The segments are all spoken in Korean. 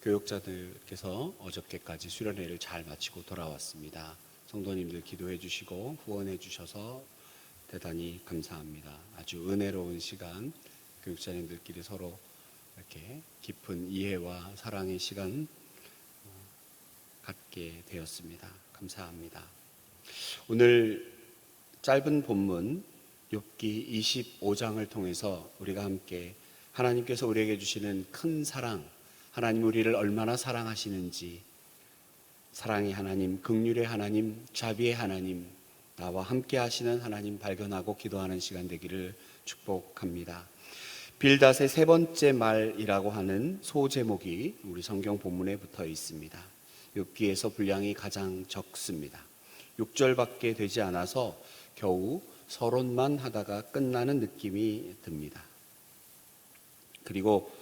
교육자들께서 어저께까지 수련회를 잘 마치고 돌아왔습니다. 성도님들 기도해 주시고 후원해 주셔서 대단히 감사합니다. 아주 은혜로운 시간, 교육자님들끼리 서로 이렇게 깊은 이해와 사랑의 시간 갖게 되었습니다. 감사합니다. 오늘 짧은 본문 욥기 25장을 통해서 우리가 함께 하나님께서 우리에게 주시는 큰 사랑, 하나님 우리를 얼마나 사랑하시는지, 사랑의 하나님, 긍휼의 하나님, 자비의 하나님, 나와 함께 하시는 하나님 발견하고 기도하는 시간 되기를 축복합니다. 빌닷의 세 번째 말이라고 하는 소제목이 우리 성경 본문에 붙어 있습니다. 욥기에서 분량이 가장 적습니다. 6절밖에 되지 않아서 겨우 서론만 하다가 끝나는 느낌이 듭니다. 그리고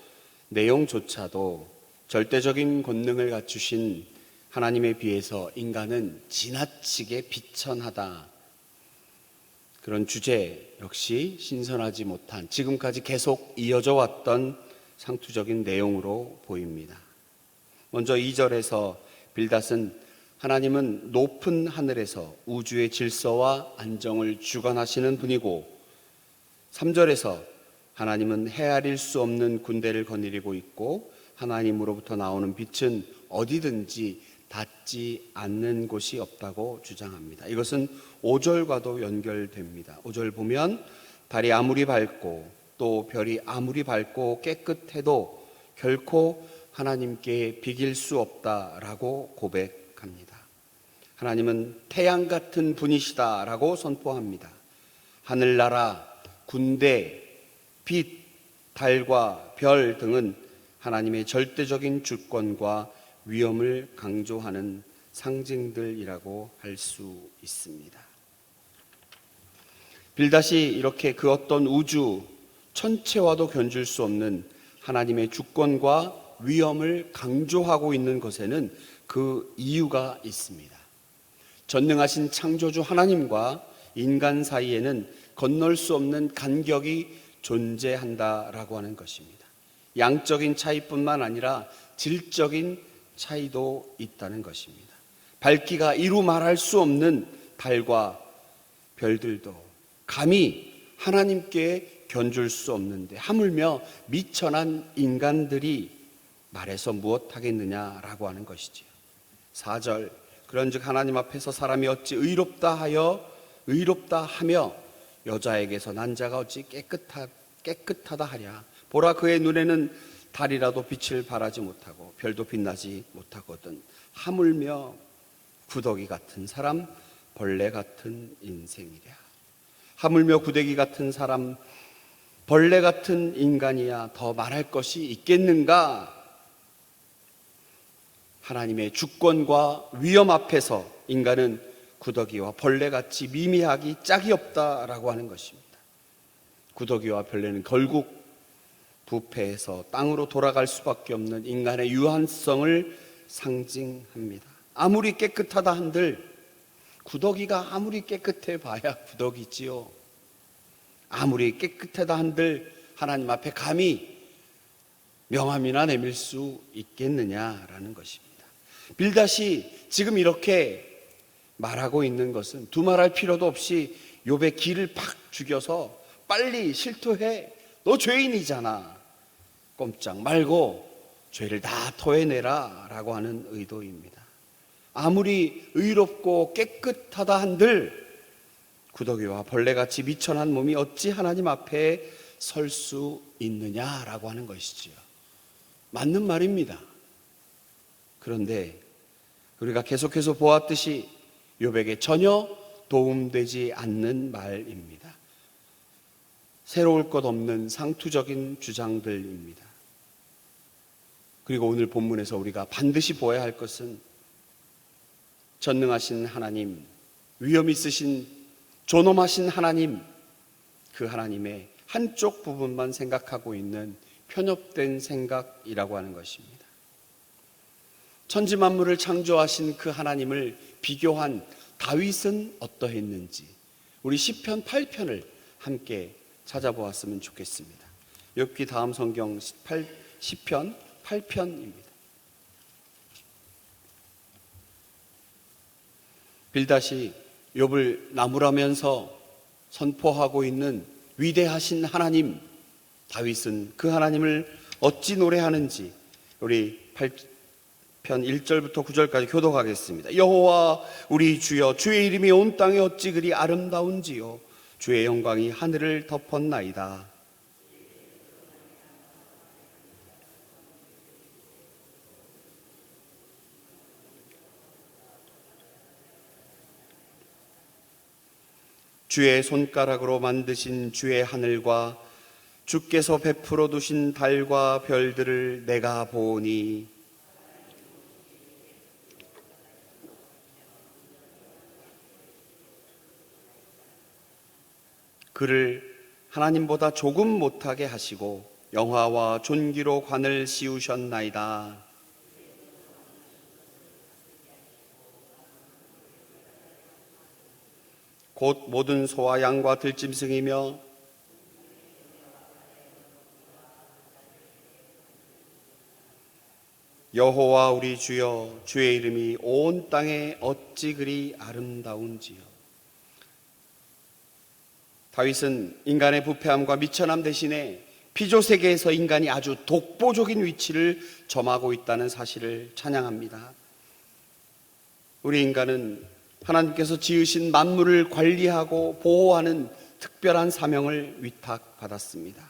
내용조차도 절대적인 권능을 갖추신 하나님에 비해서 인간은 지나치게 비천하다. 그런 주제 역시 신선하지 못한, 지금까지 계속 이어져 왔던 상투적인 내용으로 보입니다. 먼저 2절에서 빌닷은 하나님은 높은 하늘에서 우주의 질서와 안정을 주관하시는 분이고, 3절에서 하나님은 헤아릴 수 없는 군대를 거느리고 있고 하나님으로부터 나오는 빛은 어디든지 닿지 않는 곳이 없다고 주장합니다. 이것은 5절과도 연결됩니다. 5절 보면 달이 아무리 밝고 또 별이 아무리 밝고 깨끗해도 결코 하나님께 비길 수 없다라고 고백합니다. 하나님은 태양 같은 분이시다라고 선포합니다. 하늘나라, 군대, 빛, 달과 별 등은 하나님의 절대적인 주권과 위엄을 강조하는 상징들이라고 할 수 있습니다. 빌닷이 이렇게 그 어떤 우주 천체와도 견줄 수 없는 하나님의 주권과 위엄을 강조하고 있는 것에는 그 이유가 있습니다. 전능하신 창조주 하나님과 인간 사이에는 건널 수 없는 간격이 존재한다라고 하는 것입니다. 양적인 차이뿐만 아니라 질적인 차이도 있다는 것입니다. 밝기가 이루 말할 수 없는 달과 별들도 감히 하나님께 견줄 수 없는데 하물며 미천한 인간들이 말해서 무엇하겠느냐라고 하는 것이지요. 4절, 그런즉 하나님 앞에서 사람이 어찌 의롭다 하며 여자에게서 난 자가 어찌 깨끗하다 하랴. 보라, 그의 눈에는 달이라도 빛을 발하지 못하고 별도 빛나지 못하거든. 하물며 구더기 같은 사람, 벌레 같은 인생이랴. 하물며 구더기 같은 사람, 벌레 같은 인간이야 더 말할 것이 있겠는가? 하나님의 주권과 위엄 앞에서 인간은 구더기와 벌레같이 미미하기 짝이 없다라고 하는 것입니다. 구더기와 벌레는 결국 부패해서 땅으로 돌아갈 수밖에 없는 인간의 유한성을 상징합니다. 아무리 깨끗하다 한들 구더기가 아무리 깨끗해 봐야 구더기지요. 아무리 깨끗하다 한들 하나님 앞에 감히 명함이나 내밀 수 있겠느냐라는 것입니다. 빌닷이 지금 이렇게 말하고 있는 것은 두말할 필요도 없이 욥의 기를 팍 죽여서 빨리 실토해, 너 죄인이잖아, 꼼짝 말고 죄를 다 토해내라 라고 하는 의도입니다. 아무리 의롭고 깨끗하다 한들 구더기와 벌레같이 미천한 몸이 어찌 하나님 앞에 설 수 있느냐라고 하는 것이지요. 맞는 말입니다. 그런데 우리가 계속해서 보았듯이 욥에게 전혀 도움되지 않는 말입니다. 새로울 것 없는 상투적인 주장들입니다. 그리고 오늘 본문에서 우리가 반드시 보아야 할 것은 전능하신 하나님, 위엄 있으신 존엄하신 하나님, 그 하나님의 한쪽 부분만 생각하고 있는 편협된 생각이라고 하는 것입니다. 천지만물을 창조하신 그 하나님을 비교한 다윗은 어떠했는지 우리 시편 8편을 함께 찾아보았으면 좋겠습니다. 욥기 다음 성경 시편 8편입니다. 빌닷이 욥을 나무라면서 선포하고 있는 위대하신 하나님, 다윗은 그 하나님을 어찌 노래하는지 우리 8편 1절부터 9절까지 교독하겠습니다. 여호와 우리 주여, 주의 이름이 온 땅에 어찌 그리 아름다운지요, 주의 영광이 하늘을 덮었나이다. 주의 손가락으로 만드신 주의 하늘과 주께서 베풀어 두신 달과 별들을 내가 보니 그를 하나님보다 조금 못하게 하시고 영화와 존귀로 관을 씌우셨나이다. 곧 모든 소와 양과 들짐승이며 여호와 우리 주여, 주의 이름이 온 땅에 어찌 그리 아름다운지요. 다윗은 인간의 부패함과 미천함 대신에 피조세계에서 인간이 아주 독보적인 위치를 점하고 있다는 사실을 찬양합니다. 우리 인간은 하나님께서 지으신 만물을 관리하고 보호하는 특별한 사명을 위탁받았습니다.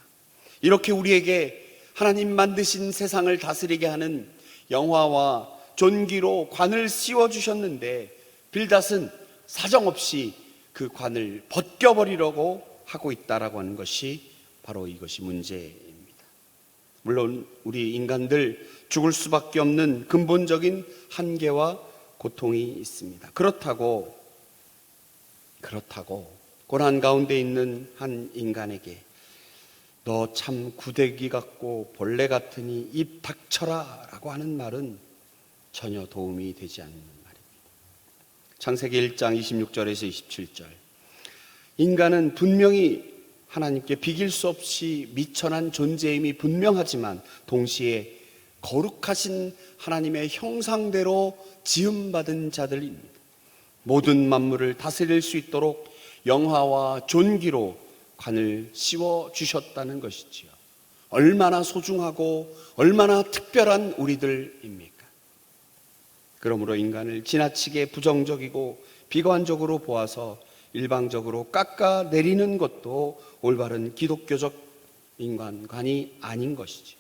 이렇게 우리에게 하나님 만드신 세상을 다스리게 하는 영화와 존귀로 관을 씌워주셨는데 빌닷은 사정없이 그 관을 벗겨버리려고 하고 있다라고 하는 것이 바로 이것이 문제입니다. 물론 우리 인간들 죽을 수밖에 없는 근본적인 한계와 고통이 있습니다. 그렇다고 고난 가운데 있는 한 인간에게 너 참 구데기 같고 벌레 같으니 입 닥쳐라 라고 하는 말은 전혀 도움이 되지 않는 말입니다. 창세기 1장 26절에서 27절, 인간은 분명히 하나님께 비길 수 없이 미천한 존재임이 분명하지만 동시에 거룩하신 하나님의 형상대로 지음받은 자들입니다. 모든 만물을 다스릴 수 있도록 영화와 존귀로 관을 씌워 주셨다는 것이지요. 얼마나 소중하고 얼마나 특별한 우리들입니까? 그러므로 인간을 지나치게 부정적이고 비관적으로 보아서 일방적으로 깎아내리는 것도 올바른 기독교적 인간관이 아닌 것이지요.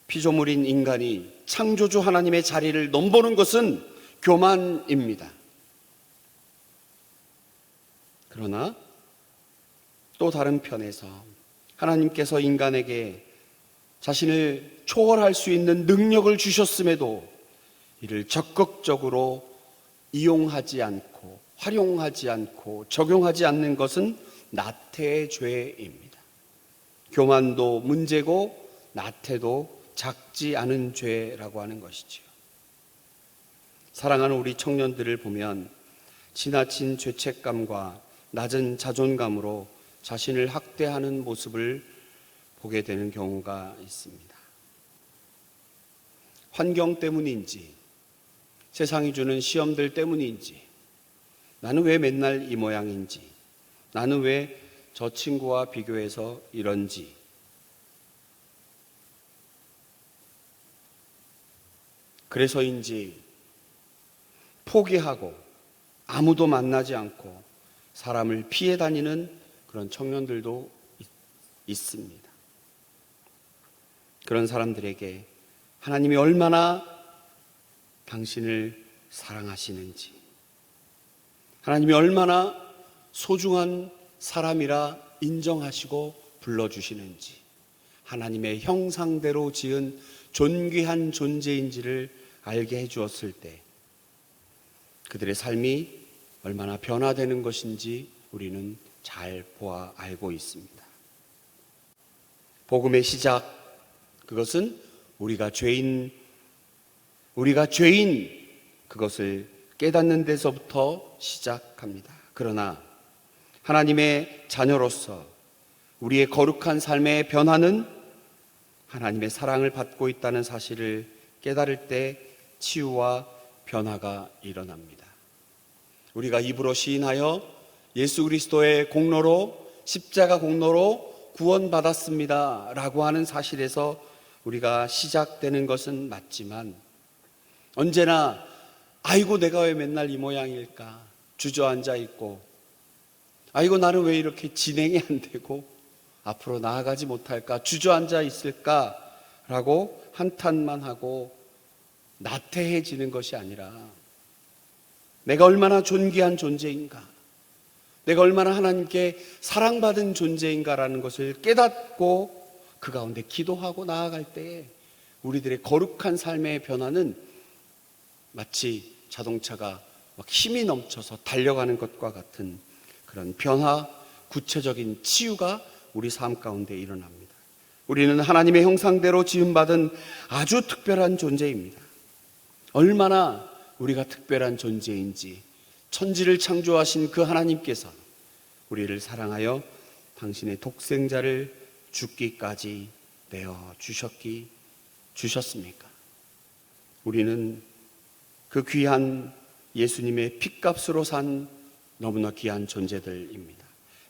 피조물인 인간이 창조주 하나님의 자리를 넘보는 것은 교만입니다. 그러나 또 다른 편에서 하나님께서 인간에게 자신을 초월할 수 있는 능력을 주셨음에도 이를 적극적으로 이용하지 않고 활용하지 않고 적용하지 않는 것은 나태의 죄입니다. 교만도 문제고 나태도 작지 않은 죄라고 하는 것이지요. 사랑하는 우리 청년들을 보면 지나친 죄책감과 낮은 자존감으로 자신을 학대하는 모습을 보게 되는 경우가 있습니다. 환경 때문인지, 세상이 주는 시험들 때문인지, 나는 왜 맨날 이 모양인지, 나는 왜 저 친구와 비교해서 이런지, 그래서인지 포기하고 아무도 만나지 않고 사람을 피해 다니는 그런 청년들도 있습니다. 그런 사람들에게 하나님이 얼마나 당신을 사랑하시는지, 하나님이 얼마나 소중한 사람이라 인정하시고 불러주시는지, 하나님의 형상대로 지은 존귀한 존재인지를 알게 해주었을 때 그들의 삶이 얼마나 변화되는 것인지 우리는 잘 보아 알고 있습니다. 복음의 시작, 그것은 우리가 죄인 그것을 깨닫는 데서부터 시작합니다. 그러나 하나님의 자녀로서 우리의 거룩한 삶의 변화는 하나님의 사랑을 받고 있다는 사실을 깨달을 때 치유와 변화가 일어납니다. 우리가 입으로 시인하여 예수 그리스도의 공로로, 십자가 공로로 구원받았습니다 라고 하는 사실에서 우리가 시작되는 것은 맞지만, 언제나 아이고 내가 왜 맨날 이 모양일까 주저앉아 있고, 아이고 나는 왜 이렇게 진행이 안 되고 앞으로 나아가지 못할까 주저앉아 있을까 라고 한탄만 하고 나태해지는 것이 아니라, 내가 얼마나 존귀한 존재인가, 내가 얼마나 하나님께 사랑받은 존재인가라는 것을 깨닫고 그 가운데 기도하고 나아갈 때에 우리들의 거룩한 삶의 변화는 마치 자동차가 막 힘이 넘쳐서 달려가는 것과 같은 그런 변화, 구체적인 치유가 우리 삶 가운데 일어납니다. 우리는 하나님의 형상대로 지음받은 아주 특별한 존재입니다. 얼마나 우리가 특별한 존재인지 천지를 창조하신 그 하나님께서 우리를 사랑하여 당신의 독생자를 죽기까지 내어 주셨습니까? 우리는 그 귀한 예수님의 핏값으로 산 너무나 귀한 존재들입니다.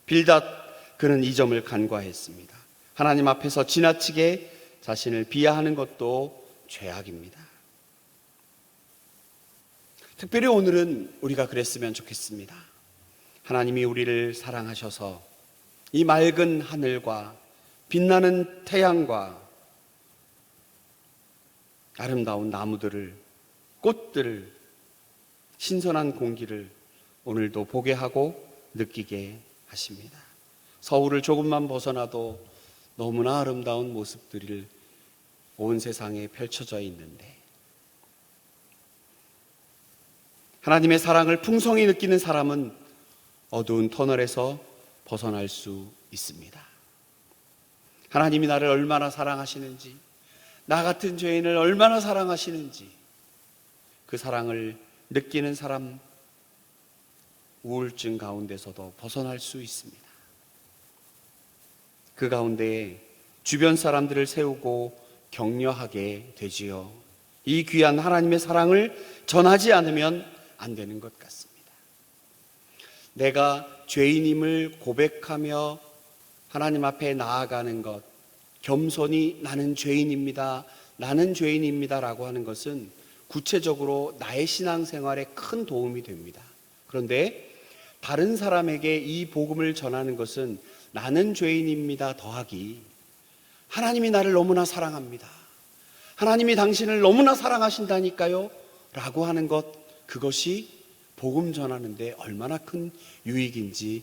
빌닷, 그는 이 점을 간과했습니다. 하나님 앞에서 지나치게 자신을 비하하는 것도 죄악입니다. 특별히 오늘은 우리가 그랬으면 좋겠습니다. 하나님이 우리를 사랑하셔서 이 맑은 하늘과 빛나는 태양과 아름다운 나무들을, 꽃들을, 신선한 공기를 오늘도 보게 하고 느끼게 하십니다. 서울을 조금만 벗어나도 너무나 아름다운 모습들이 온 세상에 펼쳐져 있는데, 하나님의 사랑을 풍성히 느끼는 사람은 어두운 터널에서 벗어날 수 있습니다. 하나님이 나를 얼마나 사랑하시는지, 나 같은 죄인을 얼마나 사랑하시는지 그 사랑을 느끼는 사람, 우울증 가운데서도 벗어날 수 있습니다. 그 가운데 주변 사람들을 세우고 격려하게 되지요. 이 귀한 하나님의 사랑을 전하지 않으면 안 되는 것 같습니다. 내가 죄인임을 고백하며 하나님 앞에 나아가는 것, 겸손히 나는 죄인입니다, 나는 죄인입니다 라고 하는 것은 구체적으로 나의 신앙생활에 큰 도움이 됩니다. 그런데 다른 사람에게 이 복음을 전하는 것은 나는 죄인입니다 더하기 하나님이 나를 너무나 사랑합니다, 하나님이 당신을 너무나 사랑하신다니까요 라고 하는 것, 그것이 복음 전하는데 얼마나 큰 유익인지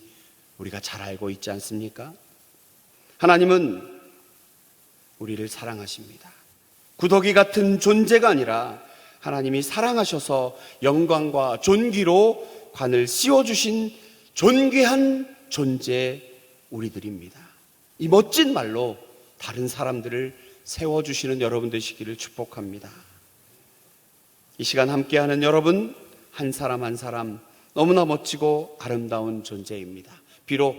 우리가 잘 알고 있지 않습니까? 하나님은 우리를 사랑하십니다. 구더기 같은 존재가 아니라 하나님이 사랑하셔서 영광과 존귀로 관을 씌워주신 존귀한 존재 우리들입니다. 이 멋진 말로 다른 사람들을 세워주시는 여러분 되시기를 축복합니다. 이 시간 함께하는 여러분 한 사람 한 사람 너무나 멋지고 아름다운 존재입니다. 비록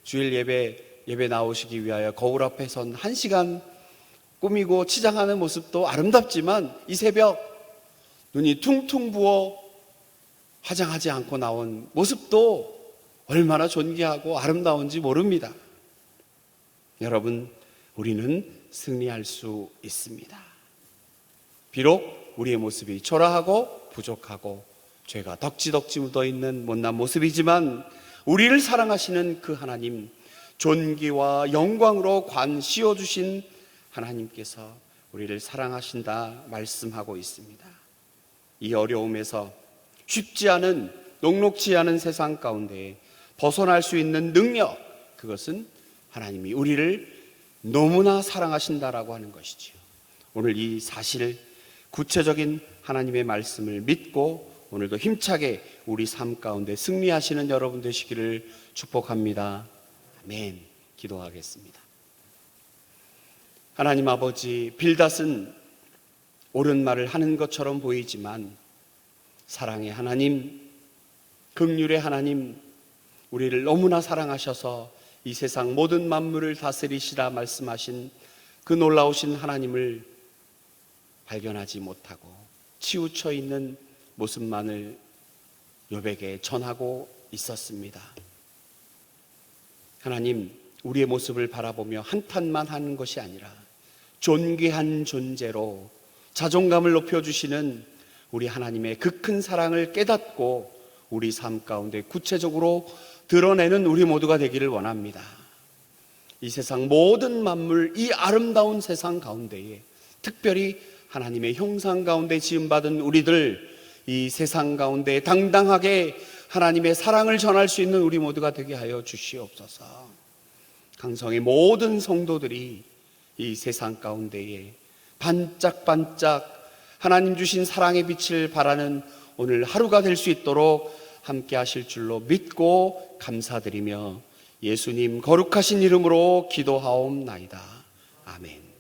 주일 예배 나오시기 위하여 거울 앞에 선 1시간 꾸미고 치장하는 모습도 아름답지만, 이 새벽 눈이 퉁퉁 부어 화장하지 않고 나온 모습도 얼마나 존귀하고 아름다운지 모릅니다. 여러분, 우리는 승리할 수 있습니다. 비록 우리의 모습이 초라하고 부족하고 죄가 덕지덕지 묻어있는 못난 모습이지만, 우리를 사랑하시는 그 하나님, 존귀와 영광으로 관 씌워주신 하나님께서 우리를 사랑하신다 말씀하고 있습니다. 이 어려움에서 쉽지 않은, 녹록지 않은 세상 가운데 벗어날 수 있는 능력, 그것은 하나님이 우리를 너무나 사랑하신다라고 하는 것이지요. 오늘 이 사실, 구체적인 하나님의 말씀을 믿고 오늘도 힘차게 우리 삶 가운데 승리하시는 여러분 되시기를 축복합니다. 아멘. 기도하겠습니다. 하나님 아버지, 빌닷은 옳은 말을 하는 것처럼 보이지만 사랑의 하나님, 긍휼의 하나님, 우리를 너무나 사랑하셔서 이 세상 모든 만물을 다스리시라 말씀하신 그 놀라우신 하나님을 발견하지 못하고 치우쳐 있는 모습만을 욥에게 전하고 있었습니다. 하나님, 우리의 모습을 바라보며 한탄만 하는 것이 아니라 존귀한 존재로 자존감을 높여주시는 우리 하나님의 그 큰 사랑을 깨닫고 우리 삶 가운데 구체적으로 드러내는 우리 모두가 되기를 원합니다. 이 세상 모든 만물, 이 아름다운 세상 가운데에 특별히 하나님의 형상 가운데 지음받은 우리들, 이 세상 가운데 당당하게 하나님의 사랑을 전할 수 있는 우리 모두가 되게 하여 주시옵소서. 강성의 모든 성도들이 이 세상 가운데에 반짝반짝 하나님 주신 사랑의 빛을 발하는 오늘 하루가 될 수 있도록 함께 하실 줄로 믿고 감사드리며 예수님 거룩하신 이름으로 기도하옵나이다. 아멘.